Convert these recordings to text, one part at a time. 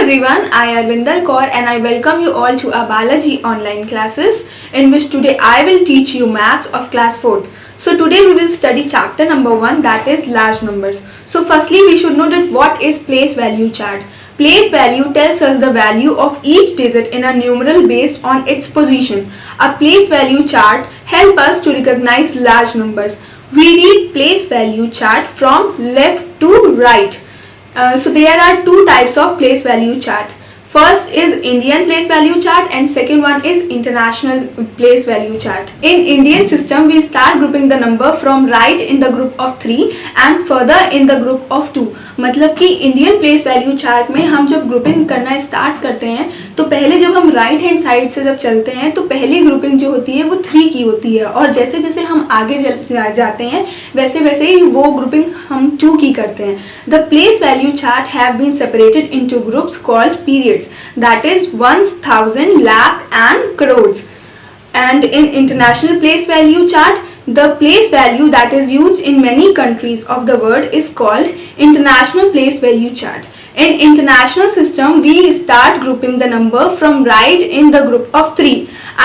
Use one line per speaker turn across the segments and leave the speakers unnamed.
everyone, I Arvinder Kaur and I welcome you all to our biology online classes in which today I will teach you maths of class 4th. So today we will study chapter number 1, that is large numbers. So firstly we should know that what is place value chart. Place value tells us the value of each digit in a numeral based on its position. A place value chart helps us to recognize large numbers. We read place value chart from left to right. So there are two types of place value chart. First is Indian place value chart and second one is international place value chart. In Indian system we start grouping the number from right in the group of 3 and further in the group of 2. मतलब कि Indian place value chart में हम जब grouping करना start करते हैं तो पहले जब हम राइट हैंड साइड से जब चलते हैं तो पहली ग्रुपिंग जो होती है वो 3 की होती है और जैसे जैसे हम आगे जाते हैं वैसे वैसे ही वो ग्रुपिंग हम 2 की करते हैं. The place value chart have been separated into groups called periods, that is ones, thousand, lakh and crores. And in international place value chart, the place value that is used in many countries of the world is called international place value chart. In international system we start grouping the number from right in the group of 3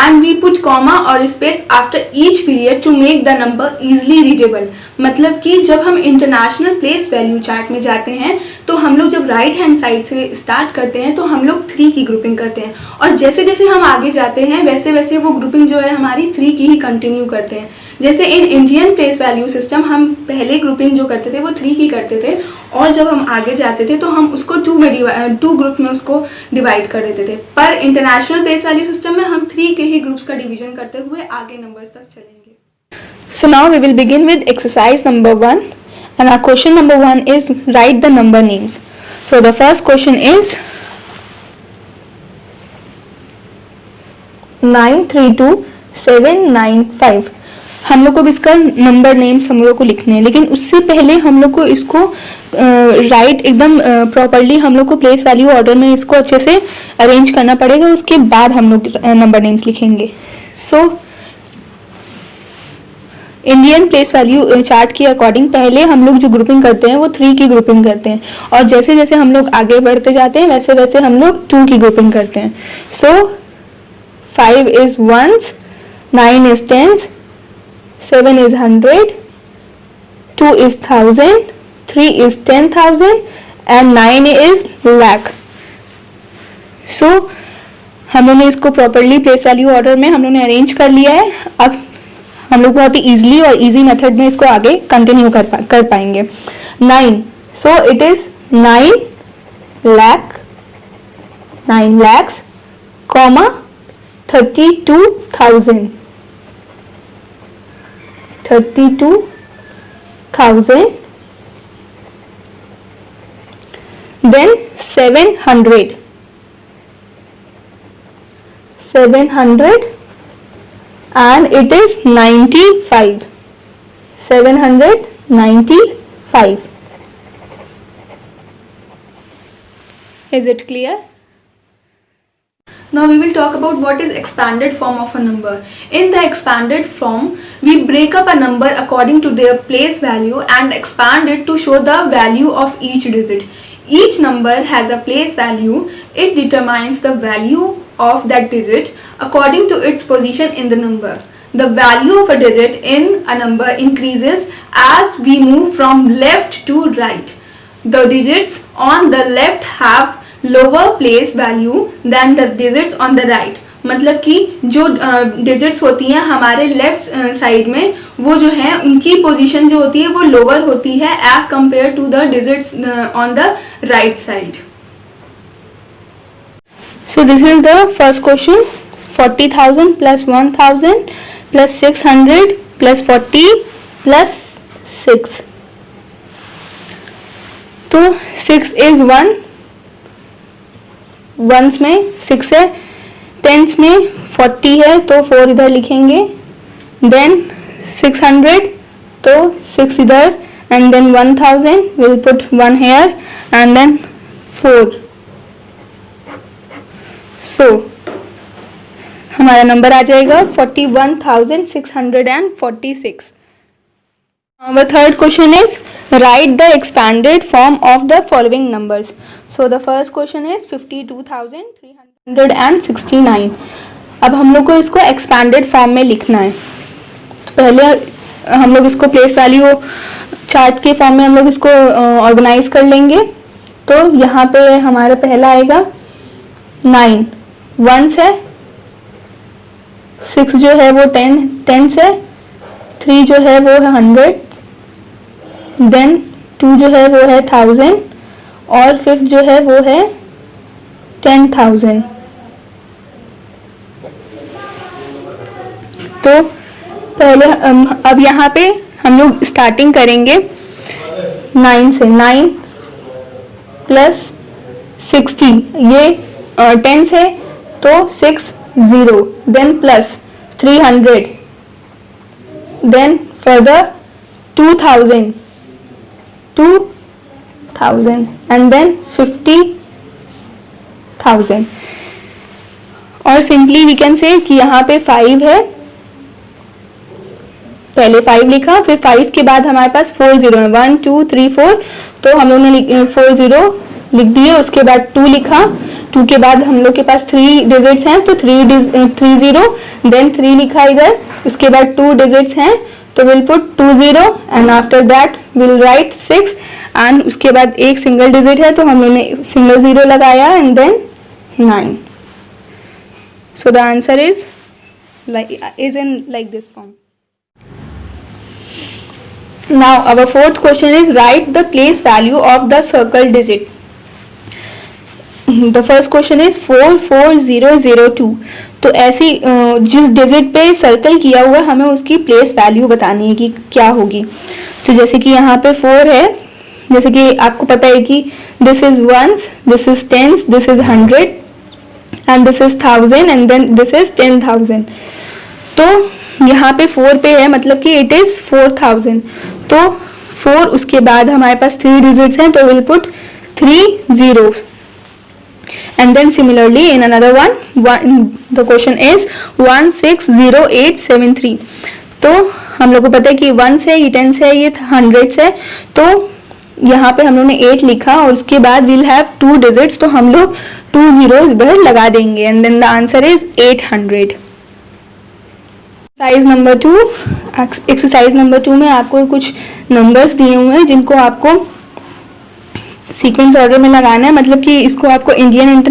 and we put comma or space after each period to make the number easily readable. मतलब कि जब हम international place value chart में जाते हैं तो हम लोग जब राइट हैंड साइड से स्टार्ट करते हैं तो हम लोग 3 की ग्रुपिंग करते हैं और जैसे जैसे हम आगे जाते हैं वैसे वैसे वो ग्रुपिंग जो है हमारी 3 की ही कंटिन्यू करते हैं. जैसे in Indian place value system हम पहले ग्रुपिंग जो करते थे वो 3 की करते थे और जब हम आगे जाते थे तो हम उसको 2 ग्रुप में उसको डिवाइड कर देते थे. पर इंटरनेशनल प्लेस वैल्यू सिस्टम में हम 3 के ही ग्रुप्स का डिवीजन करते हुए आगे नंबर्स तक चलेंगे. So now we will begin with exercise number 1 and our question number 1 is write the number names. So the first question is 932795. हम लोग को इसका नंबर नेम्स हम लोग को लिखने हैं लेकिन उससे पहले हम लोग को इसको राइट एकदम प्रॉपरली हम लोग को प्लेस वैल्यू ऑर्डर में इसको अच्छे से अरेंज करना पड़ेगा. उसके बाद हम लोग नंबर नेम्स लिखेंगे. So Indian place value chart के अकॉर्डिंग पहले हम लोग जो ग्रुपिंग करते हैं वो 3 की ग्रुपिंग करते हैं और जैसे जैसे हम लोग आगे बढ़ते जाते हैं वैसे वैसे हम लोग 2 की ग्रुपिंग करते हैं. So 5 is ones, 9 is tens, 7 is 100, 2 is 1000, 3 is 10,000 and 9 is lakh. So हम लोगों ने इसको प्रॉपरली प्लेस वैल्यू ऑर्डर में हम लोगों ने अरेंज कर लिया है. अब हम लोग बहुत ही इजीली और इजी मेथड में इसको आगे कंटिन्यू कर पाएंगे. 9, so it is 9 lakhs, comma 32,000. Then 700 and it is 95. 795. Is it clear? Now we will talk about what is expanded form of a number. In the expanded form, we break up a number according to their place value and expand it to show the value of each digit. Each number has a place value. It determines the value of that digit according to its position in the number. The value of a digit in a number increases as we move from left to right. The digits on the left have lower place value than the digits on the right. मतलब कि जो digits होती हैं हमारे left side में वो जो है उनकी पोजीशन जो होती है वो लोअर होती है as compare to the digits on the right side. So this is the first question. 40,000 plus 1,000 plus 600 plus 40 plus 6. तो 6 इज 1, वंस में 6 है, टेंस में 40 है तो 4 इधर लिखेंगे. देन 600 तो 6 इधर and then 1000 will put 1 here and then 4. So हमारा नंबर आ जाएगा 41,646. Our third question is write the expanded form of the following numbers. So the first question is 52,369. अब हम लोग को इसको एक्सपैंडेड फॉर्म में लिखना है। तो पहले हम लोग इसको प्लेस वैल्यू चार्ट के फॉर्म में हम लोग इसको ऑर्गेनाइज कर लेंगे। तो यहाँ पे हमारा पहला आएगा 9 1 से, 6 जो है वो 10 से, 3 जो है वो है 100, देन 2 जो है वो है 1000 और 5 जो है वो है 10,000। तो पहले अब यहाँ पे हम लोग स्टार्टिंग करेंगे 9 से। 9 प्लस 60, ये 10 से तो 60, then plus 300, then further 2000 and then 50,000। और सिंपली वी कैन से कि यहाँ पे 5 है, पहले 5 लिखा, फिर 5 के बाद हमारे पास 4 0 है, 1 2 3 4, तो हम लोग ने 4 0 लिख दिए। उसके बाद 2 लिखा, 2 के बाद हम लोग के पास 3 डिजिट्स हैं तो 3 0, देन 3 लिखा इधर, उसके बाद 2 डिजिट्स हैं तो will put 2 0 and after that will write 6 and उसके बाद एक सिंगल डिजिट है तो हम लोग ने सिंगल 0 लगाया and then 9। So the answer is in like this form. Now our fourth question is write the place value of the circle digit. The first question is 44002. तो ऐसी जिस डिजिट पे सर्कल किया हुआ हमें उसकी प्लेस वैल्यू बतानी है कि क्या होगी। तो जैसे कि यहाँ पे 4 है, जैसे कि आपको पता है कि this is ones, this is tens, this is 100 and this is 1000 and then this is 10,000। तो यहाँ पे 4 पे है मतलब कि इट इज 4000। तो 4 उसके बाद हमारे पास 3 डिजिट्स हैं तो will put 3 zeros and then similarly in another one the question is 160873। तो हम लोग को पता है कि 1 से, ये 10 से, ये 100 से, तो यहाँ पे हम लोग ने 8 लिखा और उसके बाद we'll have 2 digits तो हम लोग 2 zeros इधर लगा देंगे and then the answer is 800। Exercise number 2 में आपको कुछ नंबर्स दिए हुए हैं जिनको आपको सीक्वेंस ऑर्डर में लगाना है। मतलब कि इसको आपको Indian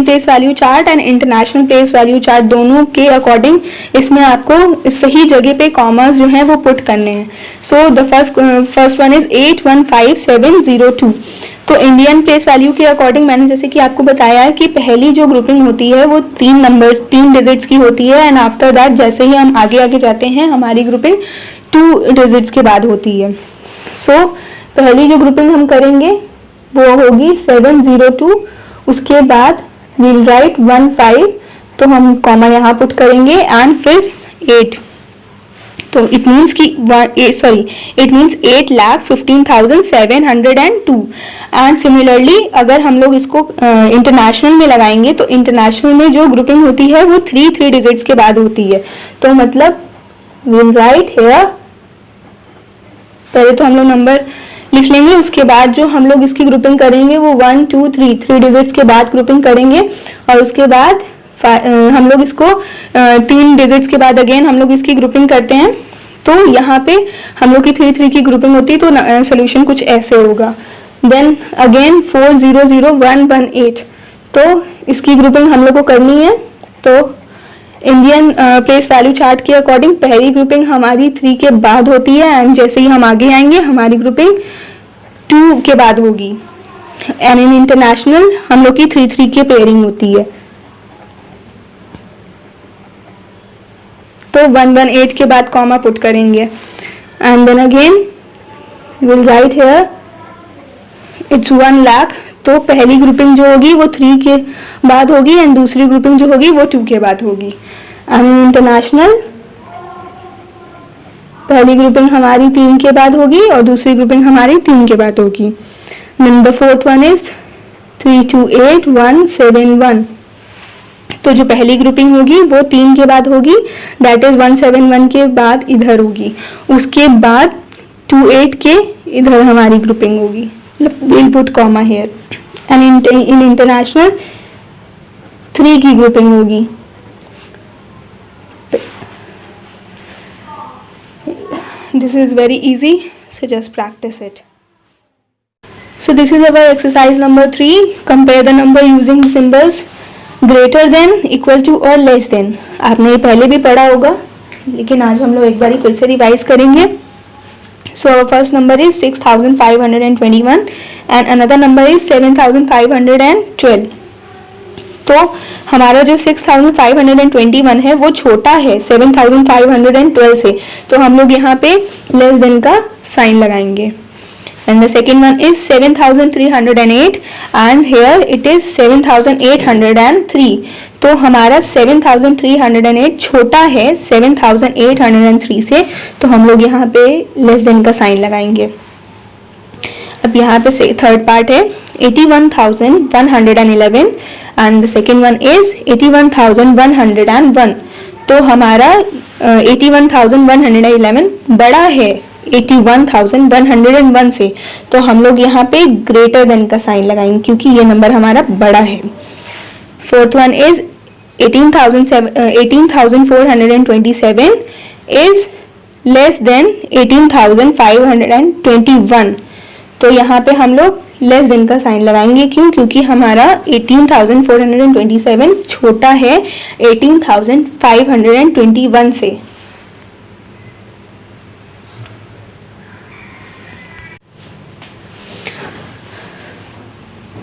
place value chart and international place value chart दोनों के अकॉर्डिंग इसमें आपको सही जगह पे कॉमर्स जो है वो पुट करने हैं। So the first one is 815702। तो इंडियन प्लेस वैल्यू के अकॉर्डिंग मैंने जैसे कि आपको बताया है कि पहली जो ग्रुपिंग होती है वो 3 डिजिट्स की होती है एंड आफ्टर दैट जैसे ही हम आगे जाते हैं हमारी ग्रुपिंग 2 डिजिट्स के बाद होती है। सो पहली जो ग्रुपिंग हम करेंगे वो होगी 702, उसके बाद विल राइट 15, तो हम कॉमा यहाँ पुट करेंगे एंड फिर 8। तो इट मीन्स 8,15,702। एंड सिमिलरली अगर हम लोग इसको इंटरनेशनल में लगाएंगे तो इंटरनेशनल में जो ग्रुपिंग होती है वो 3 डिजिट्स के बाद होती है। तो मतलब विल राइट हियर, पहले तो हम लोग नंबर लिख लेंगे, उसके बाद जो हम लोग इसकी ग्रुपिंग करेंगे वो 1 2 3 डिजिट्स के बाद ग्रुपिंग करेंगे और उसके बाद हम लोग इसको 3 डिजिट्स के बाद अगेन हम लोग इसकी ग्रुपिंग करते हैं। तो यहाँ पे हम लोग की 3 की ग्रुपिंग होती है तो सोल्यूशन कुछ ऐसे होगा। देन अगेन 400118, तो इसकी ग्रुपिंग हम लोग को करनी है। तो इंडियन प्लेस वैल्यू चार्ट के अकॉर्डिंग पहली ग्रुपिंग हमारी 3 के बाद होती है एंड जैसे ही हम आगे आएंगे हमारी ग्रुपिंग 2 के बाद होगी। एंड इन इंटरनेशनल हम लोग की 3 की पेयरिंग होती है। तो 118 के बाद कॉमा पुट करेंगे and then again will write here it's 1 lakh. तो पहली ग्रुपिंग जो होगी वो 3 के बाद होगी एंड दूसरी ग्रुपिंग जो होगी वो 2 के बाद होगी। एंड इंटरनेशनल पहली ग्रुपिंग हमारी 3 के बाद होगी और दूसरी ग्रुपिंग हमारी 3 के बाद होगी। Then the fourth one is 328171। तो जो पहली ग्रुपिंग होगी वो 3 के बाद होगी, दैट इज 171 के बाद इधर होगी, उसके बाद 28 के इधर हमारी ग्रुपिंग होगी, will put comma here. And in international 3 की ग्रुपिंग होगी। This is very easy, so just practice it. So this is our exercise number 3. Compare the number using the symbols greater than, equal to और less than. आपने ये पहले भी पढ़ा होगा, लेकिन आज हम लोग एक बार फिर से रिवाइज करेंगे। So our first number is 6521 and another number is 7512. तो हमारा जो 6521 है वो छोटा है 7512 से, तो हम लोग यहाँ पे लेस देन का साइन लगाएंगे। And the second one is 7308 and here it is 7803। तो हमारा 7308 छोटा है 7803 से, तो हम लोग यहाँ पे लेस देन का साइन लगाएंगे। अब यहाँ पे थर्ड पार्ट है 81,111 and the second one is 81,101। तो हमारा 81,111 बड़ा है 81,101 से, तो हम लोग यहाँ पे ग्रेटर देन का साइन लगाएंगे क्योंकि ये नंबर हमारा बड़ा है। Fourth one is 18,427 is less than 18,521। तो यहाँ पे हम लोग लेस देन का साइन लगाएंगे, क्यों? क्योंकि हमारा 18,427 छोटा है 18,521 से।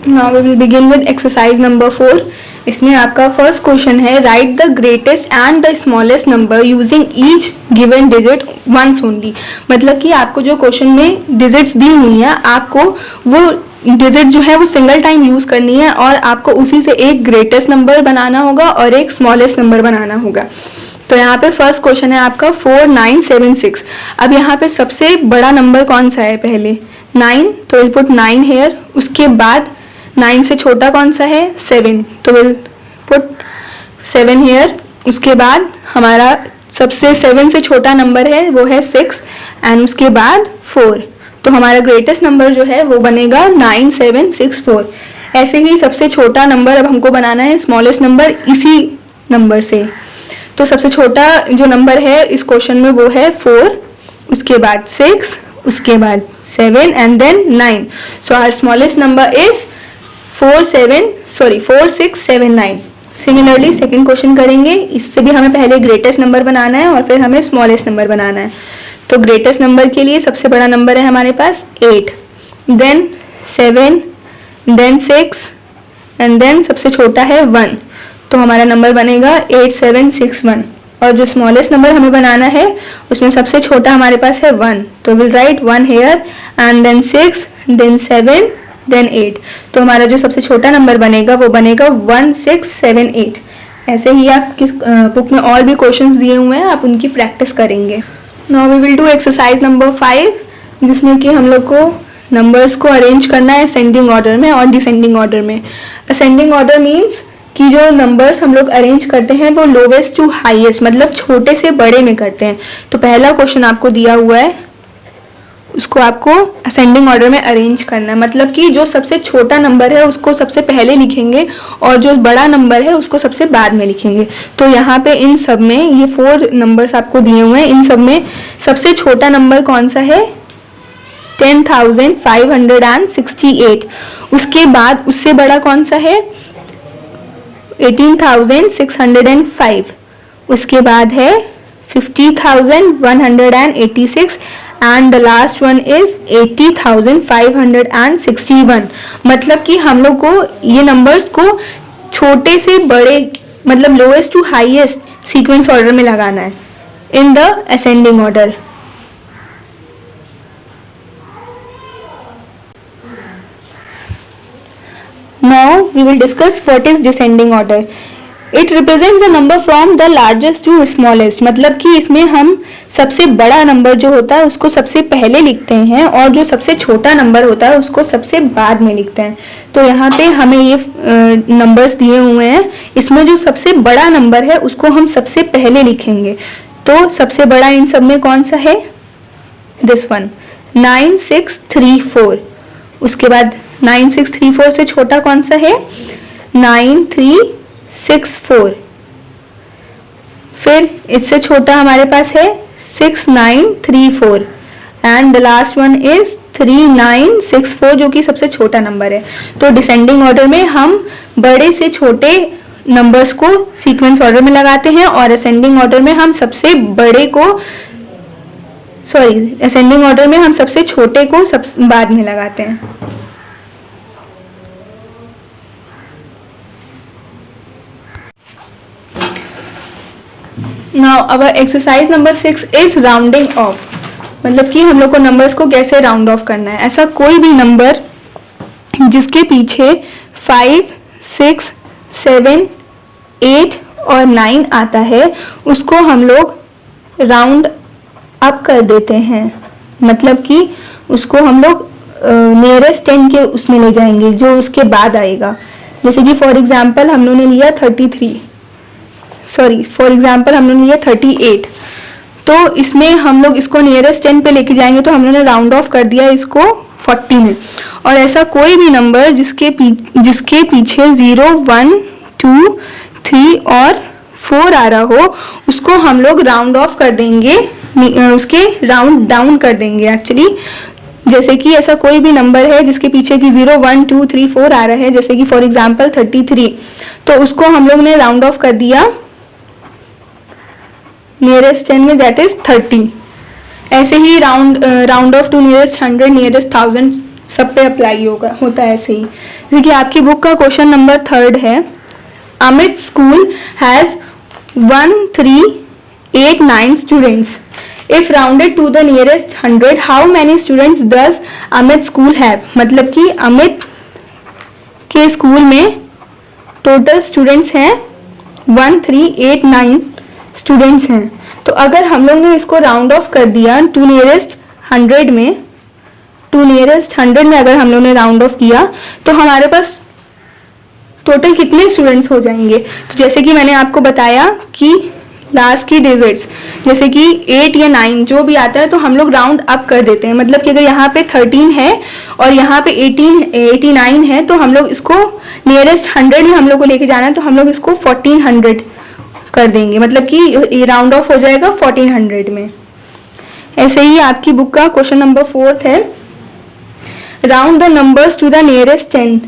Now we will begin with exercise number 4. इसमें आपका फर्स्ट क्वेश्चन है write the greatest and the smallest number using each given digit once only. मतलब कि आपको जो क्वेश्चन में डिजिट्स दी हुई है, आपको वो डिजिट जो है वो सिंगल टाइम यूज करनी है और आपको उसी से एक ग्रेटेस्ट नंबर बनाना होगा और एक स्मॉलेस्ट नंबर बनाना होगा। तो यहाँ पे फर्स्ट क्वेश्चन है आपका 4976। अब यहाँ पे सबसे बड़ा नंबर कौन सा है? पहले 9, तो विल पुट 9 हेयर। उसके बाद 9 से छोटा कौन सा है? 7, तो विल पुट 7 हेयर। उसके बाद हमारा सबसे 7 से छोटा नंबर है वो है 6 एंड उसके बाद 4। तो हमारा ग्रेटेस्ट नंबर जो है वो बनेगा 9764। ऐसे ही सबसे छोटा नंबर अब हमको बनाना है स्मॉलेस्ट नंबर इसी नंबर से। तो सबसे छोटा जो नंबर है इस क्वेश्चन में वो है 4, उसके बाद 6, उसके बाद 7 and then 9। So our smallest number is 4679। Similarly second question करेंगे, इससे भी हमें पहले ग्रेटेस्ट नंबर बनाना है और फिर हमें स्मॉलेस्ट नंबर बनाना है। तो ग्रेटेस्ट नंबर के लिए सबसे बड़ा नंबर है हमारे पास 8, देन 7, देन 6 एंड देन सबसे छोटा है 1। तो हमारा नंबर बनेगा 8761। और जो स्मॉलेस्ट नंबर हमें बनाना है उसमें सबसे छोटा हमारे पास है 1, तो will write 1 here and then 6, then 7, then 8। तो हमारा जो सबसे छोटा नंबर बनेगा वो बनेगा 1678। ऐसे ही आप किस बुक में और भी क्वेश्चंस दिए हुए हैं, आप उनकी प्रैक्टिस करेंगे। Now we will do exercise number 5, जिसमें कि हम लोग को नंबर्स को अरेंज करना है असेंडिंग ऑर्डर में और डिसेंडिंग ऑर्डर में। असेंडिंग ऑर्डर मीन्स कि जो नंबर्स हम लोग अरेंज करते हैं वो लोवेस्ट टू हाईएस्ट, मतलब छोटे से बड़े में करते हैं। तो पहला क्वेश्चन आपको दिया हुआ है, उसको आपको असेंडिंग ऑर्डर में अरेंज करना है। मतलब कि जो सबसे छोटा नंबर है उसको सबसे पहले लिखेंगे और जो बड़ा नंबर है उसको सबसे बाद में लिखेंगे। तो यहाँ पे इन सब में ये 4 नंबर्स आपको दिए हुए हैं, इन सब में सबसे छोटा नंबर कौन सा है? 10,568। उसके बाद उससे बड़ा कौन सा है? 18,605। उसके बाद है 50,186 and the last one is 80,561। मतलब कि हम लोग को ये नंबर्स को छोटे से बड़े, मतलब lowest to highest sequence order में लगाना है in the ascending order. Now we will discuss what is descending order. It represents the number from the largest to smallest, मतलब कि इसमें हम सबसे बड़ा नंबर जो होता है उसको सबसे पहले लिखते हैं और जो सबसे छोटा नंबर होता है उसको सबसे बाद में लिखते हैं। तो यहाँ पे हमें ये नंबर्स दिए हुए हैं, इसमें जो सबसे बड़ा नंबर है उसको हम सबसे पहले लिखेंगे। तो सबसे बड़ा इन सब में कौन सा है? This one, 9634। उसके बाद 9634 से छोटा कौन सा है? 9364। फिर इससे छोटा हमारे पास है 6934 and the last one is 3964 जो कि सबसे छोटा नंबर है। तो डिसेंडिंग ऑर्डर में हम बड़े से छोटे नंबर्स को सीक्वेंस ऑर्डर में लगाते हैं और असेंडिंग ऑर्डर में हम सबसे बड़े को असेंडिंग ऑर्डर में हम सबसे छोटे को बाद में लगाते हैं। Now our exercise number 6 is rounding off, मतलब कि हम लोग को नंबर्स को कैसे राउंड ऑफ करना है। ऐसा कोई भी नंबर जिसके पीछे 5, 6, 7, 8 और 9 आता है उसको हम लोग राउंड अप कर देते हैं, मतलब कि उसको हम लोग नियरेस्ट 10 के उसमें ले जाएंगे जो उसके बाद आएगा। जैसे कि फॉर एग्जांपल हम लोगों ने लिया 38, तो इसमें हम लोग इसको नियरेस्ट 10 पे लेके जाएंगे तो हम लोगों ने राउंड ऑफ कर दिया इसको 40 में। और ऐसा कोई भी नंबर जिसके पीछे 0, 1, 2, 3 और 4 आ रहा हो उसको हम लोग राउंड ऑफ कर देंगे, उसके राउंड डाउन कर देंगे एक्चुअली। जैसे कि ऐसा कोई भी नंबर है जिसके पीछे की 0, 1, 2, 3, 4 आ रहा है, जैसे कि फॉर एग्जांपल 33, तो उसको हम लोग ने राउंड ऑफ कर दिया नियरेस्ट 10 में, दैट इज 30। ऐसे ही round off to nearest 100, nearest 1000 सब पे अप्लाई होता है ऐसे ही। जैसे कि आपकी बुक का क्वेश्चन नंबर 3 है, Amit school has 1389 students. If rounded to the nearest 100, how many students does Amit school have? मतलब कि अमित के स्कूल में टोटल स्टूडेंट्स हैं 1389 स्टूडेंट्स हैं। तो अगर हम लोग ने इसको राउंड ऑफ कर दिया टू नियरेस्ट 100 में अगर हम लोग ने राउंड ऑफ किया तो हमारे पास टोटल कितने स्टूडेंट्स हो जाएंगे? तो जैसे कि मैंने आपको बताया कि लास्ट की डिजिट्स जैसे कि 8 या 9 जो भी आता है तो हम लोग राउंड अप कर देते हैं। मतलब कि अगर यहाँ पे 13 है और यहाँ पे 89 है तो हम लोग इसको नियरेस्ट 100 में हम लोग को लेके जाना है तो हम लोग इसको 1400 कर देंगे, मतलब कि ये राउंड ऑफ हो जाएगा 1400 में। ऐसे ही आपकी बुक का क्वेश्चन नंबर 4 है, round the numbers to the nearest 10।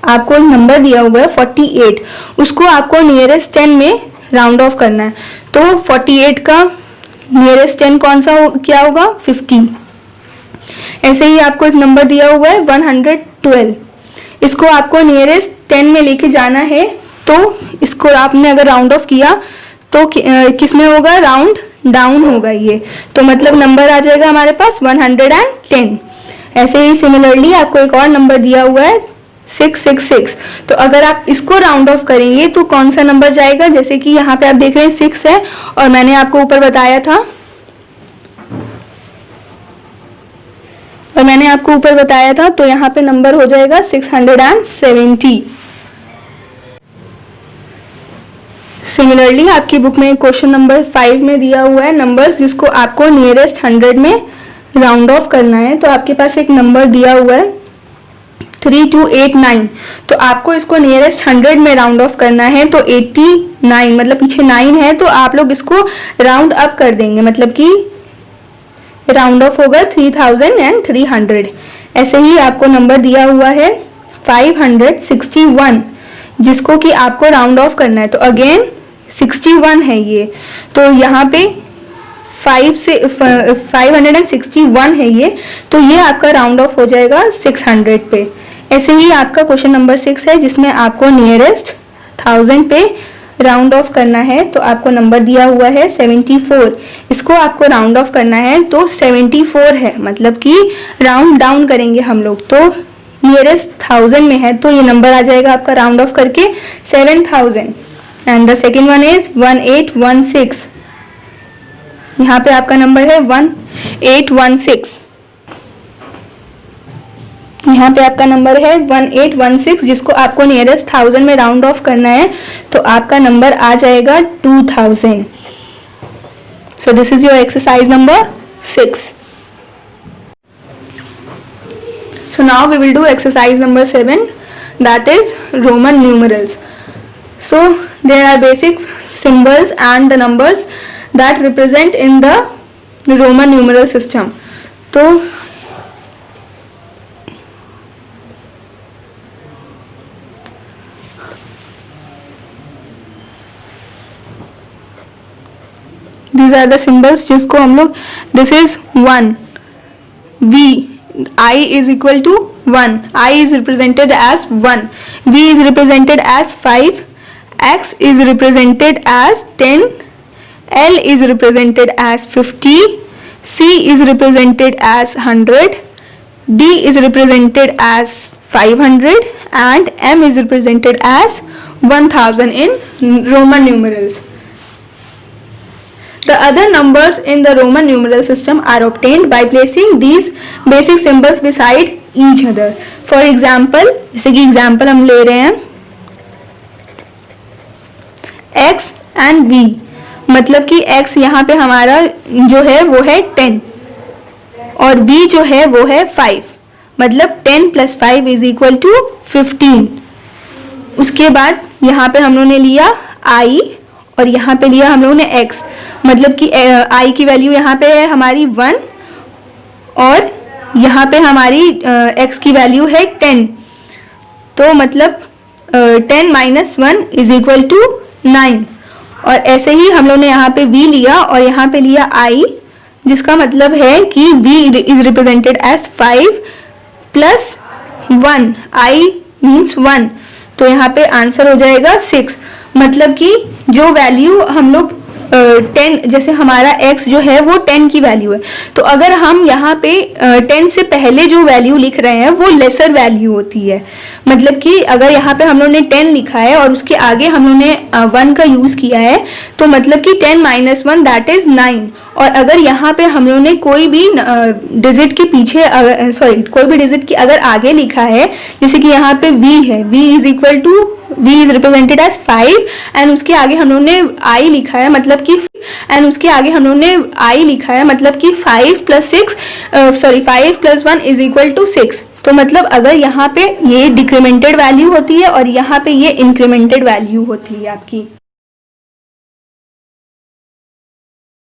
आपको नंबर दिया हुआ है 48, उसको आपको नियरेस्ट 10 में राउंड ऑफ करना है। तो 48 का नियरेस्ट 10 कौन सा क्या होगा? 50। ऐसे ही आपको एक नंबर दिया हुआ है 112, इसको आपको नियरेस्ट 10 में लेके जाना है। तो इसको आपने अगर राउंड ऑफ किया तो किस में होगा? राउंड डाउन होगा ये, तो मतलब नंबर आ जाएगा हमारे पास 110। ऐसे ही सिमिलरली आपको एक और नंबर दिया हुआ है 666, तो अगर आप इसको राउंड ऑफ करेंगे तो कौन सा नंबर जाएगा? जैसे कि यहाँ पे आप देख रहे हैं 6 है और मैंने आपको ऊपर बताया था तो यहाँ पे नंबर हो जाएगा 670। सिमिलरली आपकी बुक में क्वेश्चन नंबर 5 में दिया हुआ है नंबर्स जिसको आपको नियरेस्ट 100 में राउंड ऑफ करना है। तो आपके पास एक नंबर दिया हुआ है 3289, तो आपको इसको नियरेस्ट 100 में राउंड ऑफ करना है। तो 89 मतलब पीछे 9 है तो आप लोग इसको राउंड अप कर देंगे, मतलब कि राउंड ऑफ होगा 3300। ऐसे ही आपको नंबर दिया हुआ है 561 जिसको कि आपको राउंड ऑफ करना है। तो अगेन 61 है ये, तो यहाँ पे 561 है ये, तो ये आपका राउंड ऑफ हो जाएगा 600 पे। ऐसे ही आपका क्वेश्चन नंबर 6 है जिसमें आपको नियरेस्ट 1000 पे राउंड ऑफ करना है। तो आपको नंबर दिया हुआ है 74, इसको आपको राउंड ऑफ करना है तो 74 है, मतलब कि राउंड डाउन करेंगे हम लोग। तो नियरेस्ट 1000 में है तो ये नंबर आ जाएगा आपका राउंड ऑफ करके 7000। And the second one is 1816। यहाँ पे आपका नंबर है 1816। यहाँ पे आपका नंबर है 1816, जिसको आपको नियरेस्ट 1000 में राउंड ऑफ करना है, तो आपका नंबर आ जाएगा 2000। सो this is your exercise number 6. So now we will do exercise number 7, that is Roman numerals. So there are basic symbols and the numbers that represent in the Roman numeral system. So these are the symbols जिसको हम लोग, this is 1, V, I is equal to 1, I is represented as 1, V is represented as 5, X is represented as 10, L is represented as 50, C is represented as 100, D is represented as 500 and M is represented as 1000 in Roman numerals. The other numbers in the Roman numeral system are obtained by placing these basic symbols beside each other. For example, जैसे कि example हम ले रहे हैं X and V, मतलब कि X यहाँ पे हमारा जो है वो है 10 और V जो है वो है 5, मतलब 10 + 5 is equal to 15. उसके बाद यहाँ पे हम लोगों ने लिया I और यहाँ पे लिया हम लोगों ने x, मतलब कि I की वैल्यू यहाँ पे है हमारी 1 और यहाँ पे हमारी x की वैल्यू है 10, तो मतलब 10 - 1 is equal to 9. और ऐसे ही हम लोगों ने यहाँ पे v लिया और यहाँ पे लिया I, जिसका मतलब है कि v is represented as 5 + 1, I means 1, तो यहाँ पे आंसर हो जाएगा 6. मतलब कि जो वैल्यू हम लोग 10, जैसे हमारा x जो है वो 10 की वैल्यू है, तो अगर हम यहाँ पे 10 से पहले जो वैल्यू लिख रहे हैं वो लेसर वैल्यू होती है. मतलब कि अगर यहाँ पे हम लोगों ने 10 लिखा है और उसके आगे हम लोगों ने 1 का यूज़ किया है, तो मतलब कि 10 - 1 दैट इज़ 9. और अगर यहाँ पे हम लोगों ने कोई भी डिजिट के पीछे कोई भी डिजिट की अगर आगे लिखा है, जैसे कि यहाँ पे v है, v is equal to, v is represented as 5 and उसके आगे हम लोगों ने I लिखा है, मतलब कि 5 + 1 इज इक्वल टू 6. तो मतलब अगर यहाँ पे ये डिक्रीमेंटेड वैल्यू होती है और यहाँ पे ये इंक्रीमेंटेड वैल्यू होती है आपकी.